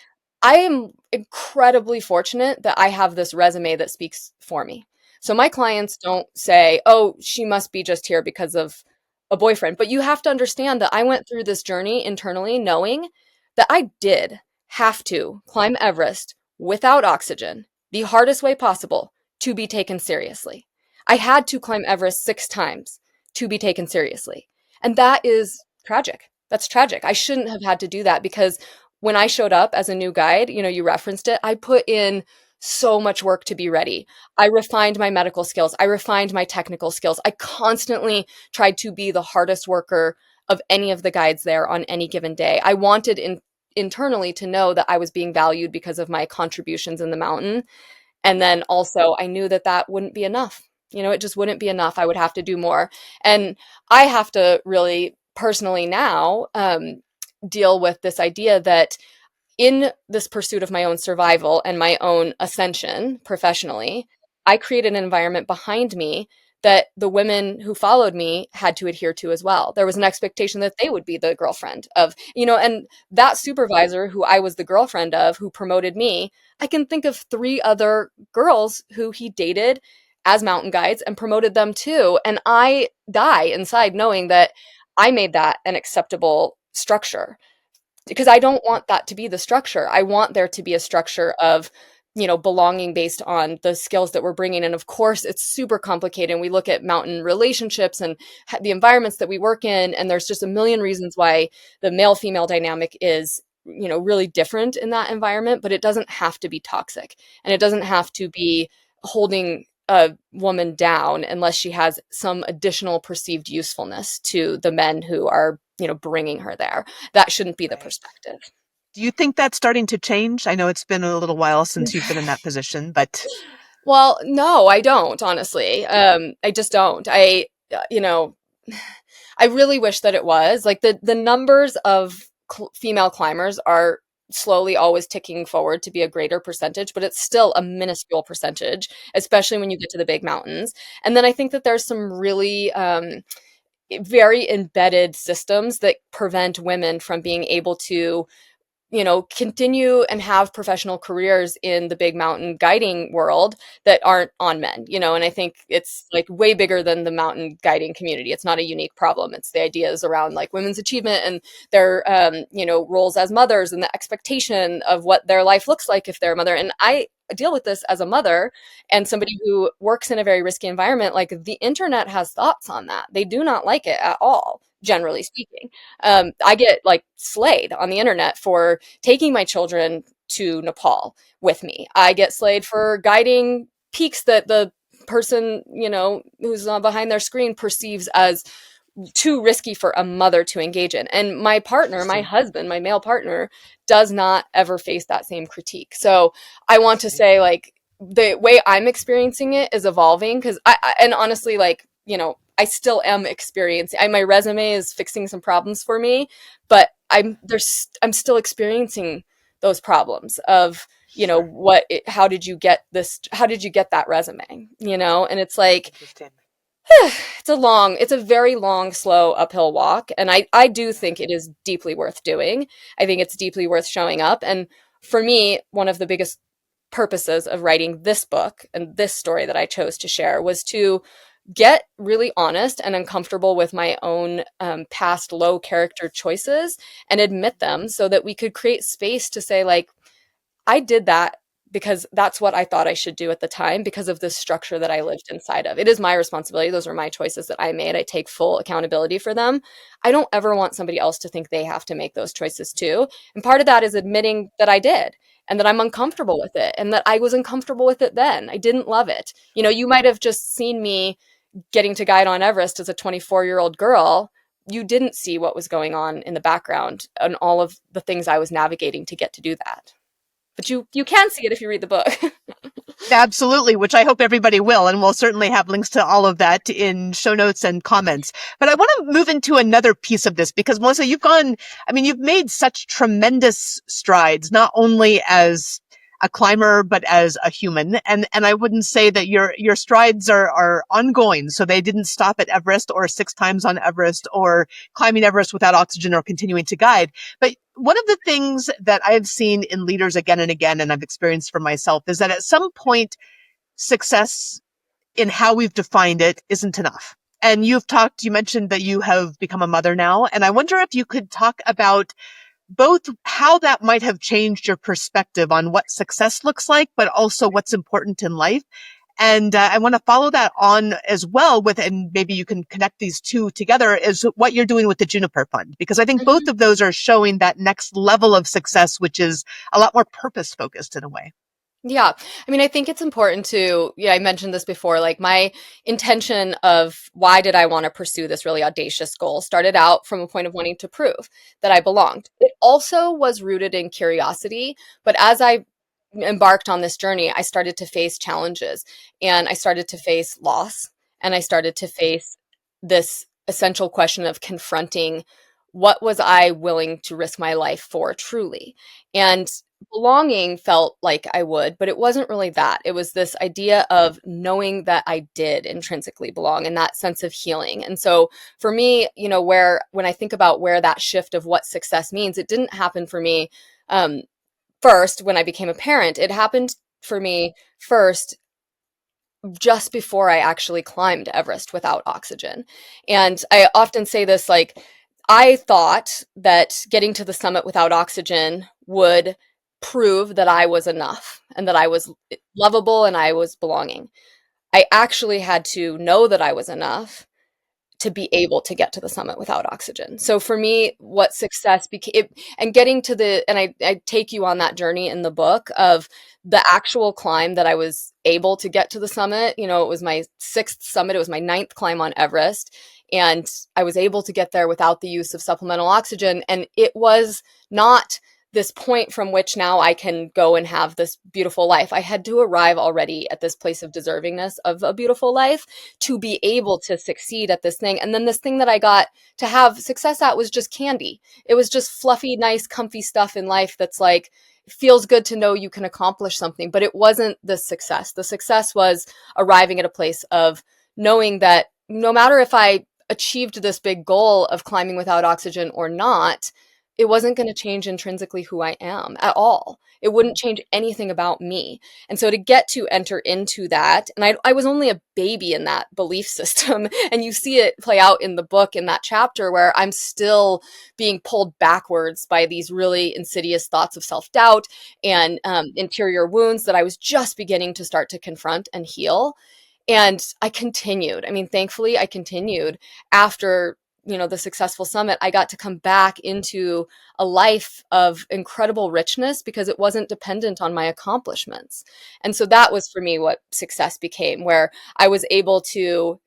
I am incredibly fortunate that I have this resume that speaks for me. So my clients don't say, "Oh, she must be just here because of a boyfriend." But you have to understand that I went through this journey internally knowing that I did have to climb Everest without oxygen, the hardest way possible, to be taken seriously. I had to climb Everest 6 times to be taken seriously. And that is tragic. That's tragic. I shouldn't have had to do that because when I showed up as a new guide, you referenced it, I put in so much work to be ready. I refined my medical skills. I refined my technical skills. I constantly tried to be the hardest worker of any of the guides there on any given day. I wanted internally to know that I was being valued because of my contributions in the mountain. And then also I knew that that wouldn't be enough. It just wouldn't be enough. I would have to do more. And I have to really personally now deal with this idea that in this pursuit of my own survival and my own ascension professionally, I created an environment behind me that the women who followed me had to adhere to as well. There was an expectation that they would be the girlfriend of, and that supervisor who I was the girlfriend of, who promoted me, I can think of 3 other girls who he dated as mountain guides and promoted them too. And I die inside knowing that I made that an acceptable structure because I don't want that to be the structure. I want there to be a structure of, belonging based on the skills that we're bringing. And of course, it's super complicated. And we look at mountain relationships and the environments that we work in. And there's just a million reasons why the male female dynamic is, really different in that environment, but it doesn't have to be toxic and it doesn't have to be holding a woman down unless she has some additional perceived usefulness to the men who are, bringing her there. That shouldn't be the Right. perspective. Do you think that's starting to change? I know it's been a little while since you've been in that position, but Well, no, I don't, honestly. I just don't. You know, I really wish that it was. Like the numbers of female climbers are slowly always ticking forward to be a greater percentage, but it's still a minuscule percentage, especially when you get to the big mountains. And then I think that there's some really very embedded systems that prevent women from being able to continue and have professional careers in the big mountain guiding world that aren't on men, and I think it's like way bigger than the mountain guiding community. It's not a unique problem. It's the ideas around like women's achievement and their, roles as mothers and the expectation of what their life looks like if they're a mother. And I deal with this as a mother and somebody who works in a very risky environment. Like the internet has thoughts on that. They do not like it at all, generally speaking. I get like slayed on the internet for taking my children to Nepal with me. I get slayed for guiding peaks that the person, who's behind their screen perceives as too risky for a mother to engage in. And my partner, my Interesting. husband, my male partner, does not ever face that same critique. So I I want to see. say, like, the way I'm experiencing it is evolving, because and honestly, like, I still am experiencing. My resume is fixing some problems for me, but I'm still experiencing those problems of, Sure. how did you get this? How did you get that resume? And it's like, Interesting. it's a very long, slow uphill walk. And I do Yeah. think it is deeply worth doing. I think it's deeply worth showing up. And for me, one of the biggest purposes of writing this book and this story that I chose to share was to get really honest and uncomfortable with my own past low character choices and admit them, so that we could create space to say, like, I did that because that's what I thought I should do at the time, because of this structure that I lived inside of. It is my responsibility. Those are my choices that I made. I take full accountability for them. I don't ever want somebody else to think they have to make those choices too. And part of that is admitting that I did, and that I'm uncomfortable with it, and that I was uncomfortable with it then. I didn't love it. You might have just seen me getting to guide on Everest as a 24-year-old girl. You didn't see what was going on in the background and all of the things I was navigating to get to do that. But you can see it if you read the book. Absolutely, which I hope everybody will. And we'll certainly have links to all of that in show notes and comments. But I want to move into another piece of this because, Melissa, you've made such tremendous strides, not only as a climber, but as a human. And I wouldn't say that your strides are ongoing. So they didn't stop at Everest or 6 times on Everest or climbing Everest without oxygen or continuing to guide. But one of the things that I've seen in leaders again and again, and I've experienced for myself, is that at some point, success in how we've defined it isn't enough. And you mentioned that you have become a mother now. And I wonder if you could talk about both how that might have changed your perspective on what success looks like, but also what's important in life. And I want to follow that on as well with, and maybe you can connect these two together, is what you're doing with the Juniper Fund. Because I think both Mhm. of those are showing that next level of success, which is a lot more purpose focused in a way. Yeah. I think it's important to, yeah, I mentioned this before, like, my intention of why did I want to pursue this really audacious goal started out from a point of wanting to prove that I belonged. It also was rooted in curiosity, but as I embarked on this journey, I started to face challenges, and I started to face loss, and I started to face this essential question of confronting what was I willing to risk my life for truly. And belonging felt like I would, but it wasn't really that. It was this idea of knowing that I did intrinsically belong, and that sense of healing. And so for me, when I think about where that shift of what success means, it didn't happen for me first when I became a parent. It happened for me first just before I actually climbed Everest without oxygen. And I often say this, like, I thought that getting to the summit without oxygen would prove that I was enough and that I was lovable and I was belonging. I actually had to know that I was enough to be able to get to the summit without oxygen. So for me, what success became, and getting to and I take you on that journey in the book of the actual climb that I was able to get to the summit. It was my sixth summit. It was my ninth climb on Everest. And I was able to get there without the use of supplemental oxygen. And it was not this point from which now I can go and have this beautiful life. I had to arrive already at this place of deservingness of a beautiful life to be able to succeed at this thing. And then this thing that I got to have success at was just candy. It was just fluffy, nice, comfy stuff in life that's like, feels good to know you can accomplish something, but it wasn't the success. The success was arriving at a place of knowing that no matter if I achieved this big goal of climbing without oxygen or not, it wasn't going to change intrinsically who I am at all. It wouldn't change anything about me. And so to get to enter into that, and I was only a baby in that belief system. And you see it play out in the book in that chapter where I'm still being pulled backwards by these really insidious thoughts of self doubt and interior wounds that I was just beginning to start to confront and heal. And I continued. Thankfully, I continued after the successful summit, I got to come back into a life of incredible richness because it wasn't dependent on my accomplishments. And so that was for me what success became, where I was able to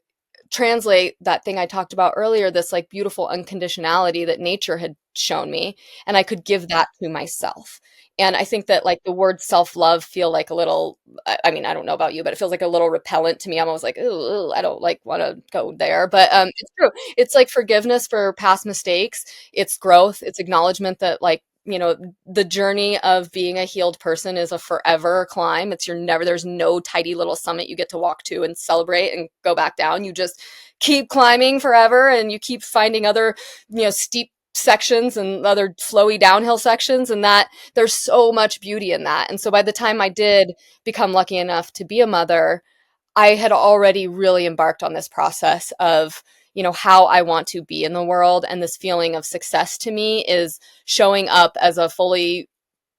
translate that thing I talked about earlier, this like beautiful unconditionality that nature had shown me, and I could give that to myself. And I think that like the word self-love feel like a little, I mean, I don't know about you, but it feels like a little repellent to me. I'm always like, ooh, I don't like want to go there. But it's true. It's like forgiveness for past mistakes. It's growth. It's acknowledgement that like, the journey of being a healed person is a forever climb. There's no tidy little summit you get to walk to and celebrate and go back down. You just keep climbing forever, and you keep finding other, steep sections and other flowy downhill sections, and that there's so much beauty in that. And so by the time I did become lucky enough to be a mother, I had already really embarked on this process of, how I want to be in the world. And this feeling of success to me is showing up as a fully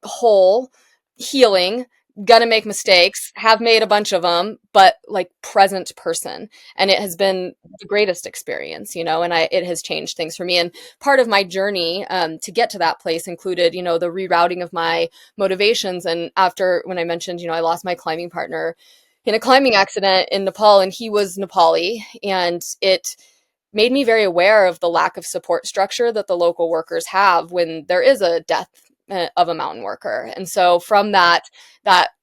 whole, healing, gonna make mistakes, have made a bunch of them, but like present person. And it has been the greatest experience, and it has changed things for me. And part of my journey to get to that place included, the rerouting of my motivations. And after, when I mentioned, I lost my climbing partner in a climbing accident in Nepal, and he was Nepali, and it made me very aware of the lack of support structure that the local workers have when there is a death of a mountain worker. And so from that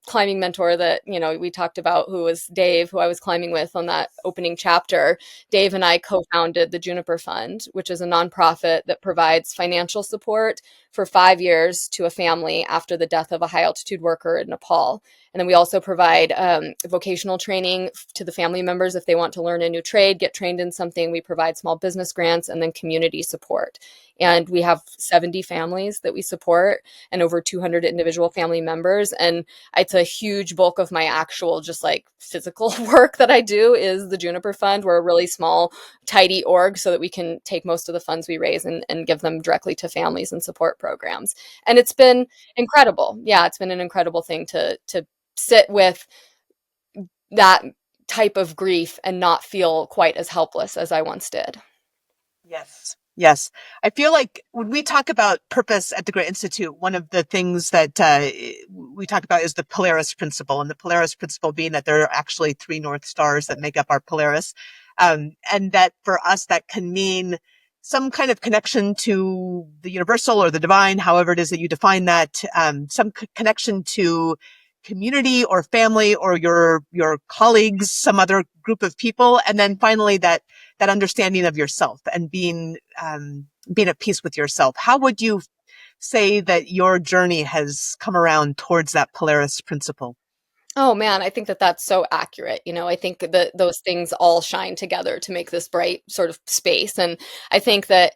climbing mentor that, we talked about, who was Dave, who I was climbing with on that opening chapter, Dave and I co-founded the Juniper Fund, which is a nonprofit that provides financial support for 5 years to a family after the death of a high altitude worker in Nepal. And then we also provide vocational training to the family members if they want to learn a new trade, get trained in something. We provide small business grants and then community support. And we have 70 families that we support and over 200 individual family members. And it's a huge bulk of my actual just like physical work that I do is the Juniper Fund. We're a really small, tidy org so that we can take most of the funds we raise and give them directly to families and support programs. And it's been incredible. Yeah, it's been an incredible thing to sit with that type of grief and not feel quite as helpless as I once did. Yes. Yes. I feel like when we talk about purpose at the Great Institute, one of the things that we talk about is the Polaris principle, and the Polaris principle being that there are actually 3 North Stars that make up our Polaris. And that for us, that can mean some kind of connection to the universal or the divine, however it is that you define that, some connection to community or family or your colleagues, some other group of people. And then finally that understanding of yourself and being at peace with yourself. How would you say that your journey has come around towards that Polaris principle? Oh man, I think that that's so accurate. I think that those things all shine together to make this bright sort of space. And I think that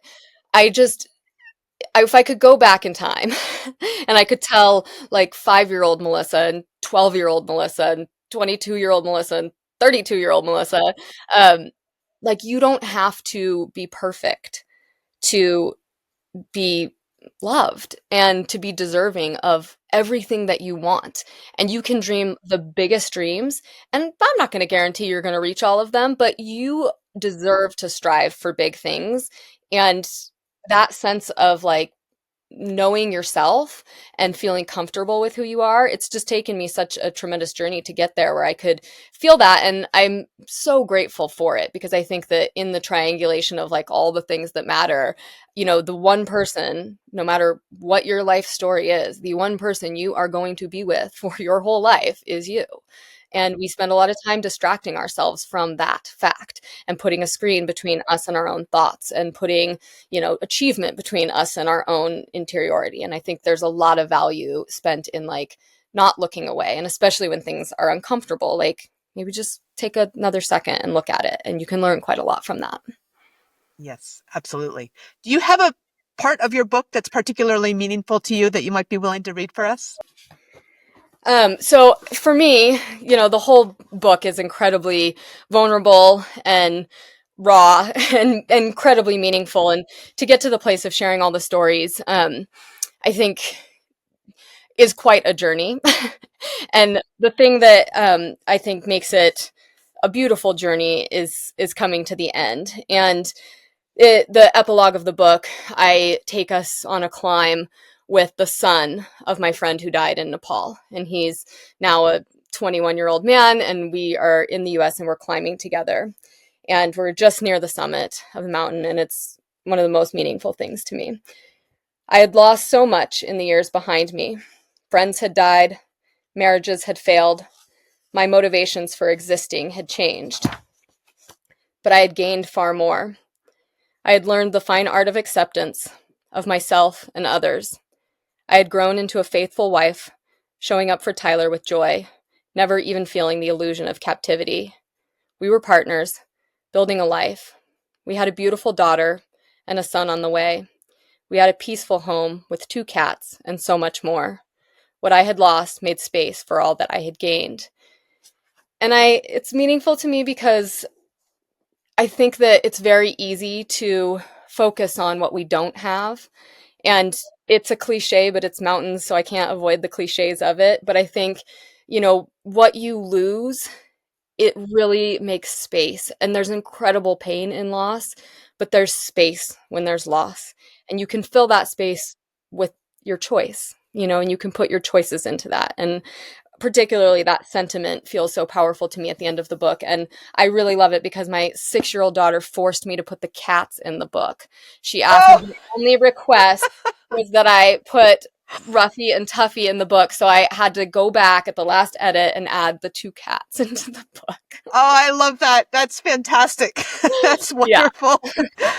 I just, if I could go back in time and I could tell like 5-year-old Melissa and 12-year-old Melissa and 22-year-old Melissa and 32-year-old Melissa, um, like you don't have to be perfect to be loved and to be deserving of everything that you want. And you can dream the biggest dreams. And I'm not going to guarantee you're going to reach all of them, but you deserve to strive for big things. And that sense of like knowing yourself and feeling comfortable with who you are, it's just taken me such a tremendous journey to get there where I could feel that. And I'm so grateful for it because I think that in the triangulation of like all the things that matter, the one person, no matter what your life story is, the one person you are going to be with for your whole life is you. And we spend a lot of time distracting ourselves from that fact and putting a screen between us and our own thoughts and putting, achievement between us and our own interiority. And I think there's a lot of value spent in like not looking away. And especially when things are uncomfortable, like maybe just take another second and look at it. And you can learn quite a lot from that. Yes, absolutely. Do you have a part of your book that's particularly meaningful to you that you might be willing to read for us? So for me, the whole book is incredibly vulnerable and raw and incredibly meaningful. And to get to the place of sharing all the stories, I think is quite a journey. And the thing that I think makes it a beautiful journey is coming to the end. And The epilogue of the book, I take us on a climb with the son of my friend who died in Nepal. And he's now a 21-year-old man, and we are in the US and we're climbing together. And we're just near the summit of the mountain, and it's one of the most meaningful things to me. I had lost so much in the years behind me. Friends had died, marriages had failed, my motivations for existing had changed. But I had gained far more. I had learned the fine art of acceptance of myself and others. I had grown into a faithful wife, showing up for Tyler with joy, never even feeling the illusion of captivity. We were partners, building a life. We had a beautiful daughter and a son on the way. We had a peaceful home with 2 cats and so much more. What I had lost made space for all that I had gained. And it's meaningful to me because I think that it's very easy to focus on what we don't have. And it's a cliche, but it's mountains, so I can't avoid the cliches of it. But I think, what you lose, it really makes space. And there's incredible pain in loss, but there's space when there's loss. And you can fill that space with your choice, and you can put your choices into that. And particularly that sentiment feels so powerful to me at the end of the book. And I really love it because my 6-year-old daughter forced me to put the cats in the book. She asked me, the only request was that I put Ruffy and Tuffy in the book. So I had to go back at the last edit and add the 2 cats into the book. Oh, I love that. That's fantastic. That's wonderful. Yeah.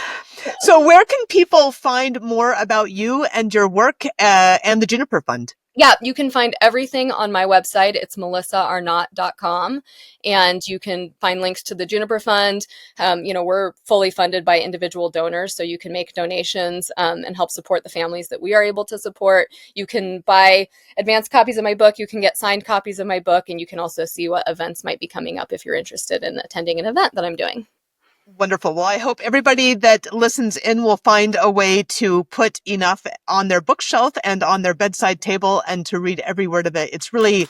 So where can people find more about you and your work and the Juniper Fund? Yeah, you can find everything on my website. It's melissaarnott.com. And you can find links to the Juniper Fund. We're fully funded by individual donors, so you can make donations and help support the families that we are able to support. You can buy advanced copies of my book. You can get signed copies of my book. And you can also see what events might be coming up if you're interested in attending an event that I'm doing. Wonderful. Well, I hope everybody that listens in will find a way to put enough on their bookshelf and on their bedside table and to read every word of it. It's really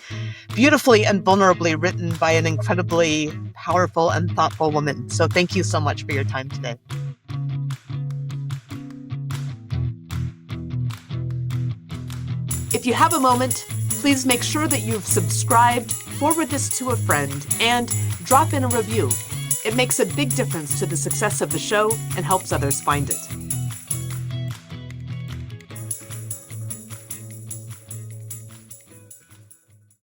beautifully and vulnerably written by an incredibly powerful and thoughtful woman. So thank you so much for your time today. If you have a moment, please make sure that you've subscribed, forward this to a friend, and drop in a review. It makes a big difference to the success of the show and helps others find it.